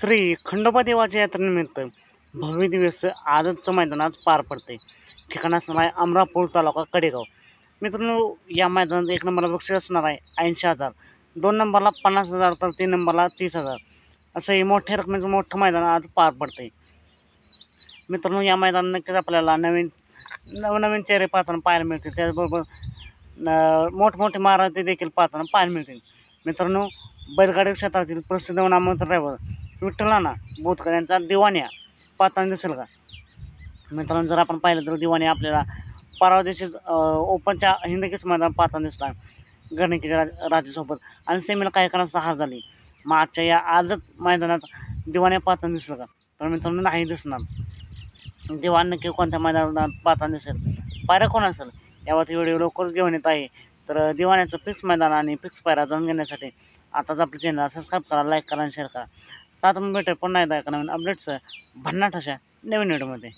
श्री खंडोबा देवाच्या यात्रेनिमित्त भव्य दिवस आजचं मैदान आज पार पडते. ठिकाण असणार आहे अमरापूर तालुका कडेगाव. मित्रांनो, या मैदानात 1 नंबरला बक्षीस असणार आहे 80,000, 2 नंबरला 50,000 तर 3 नंबरला 30,000 असं हे मोठ्या रकमेचं मोठं मैदान आज पार पडते. मित्रांनो, या मैदानात नक्कीच आपल्याला नवनवीन चेहरे पाहताना पाहायला मिळतील. त्याचबरोबर मोठमोठे महारथी देखील पाहताना पाहायला मिळतील. मित्रांनो, बैलगाडी क्षेत्रातील प्रसिद्ध नामवंत ड्रायव्हर विठ्ठलाना बोथकर यांचा दिवाण्या पाहताना दिसेल का? मित्रांनो, जर आपण पाहिलं तर दिवाण्या आपल्याला परवा दिवशीच ओपनच्या हिंदकेच मैदान पाहताना दिसला गणिकेच्या राजासोबत आणि सेमीला काही कारणास्तव हार झाली. मग आजच्या या आजच मैदानात दिवाण्या पाहताना दिसलं का? तर मित्रांनो, नाही दिसणार. दिवाण नक्की कोणत्या मैदानात पाहताना दिसेल, पायरा कोण असेल यावरती व्हिडिओ लवकरच घेऊन येत आहे. तर दिवाण्याचं फिक्स मैदान आणि फिक्स पायरा जाणून घेण्यासाठी आताच आपल्या चॅनलला सबस्क्राईब करा, लाईक करा आणि शेअर करा. तर आता भेटूया पुन्हा एकदा एका नवीन अपडेट्स भन्नाट अशा नवीन व्हिडिओमध्ये.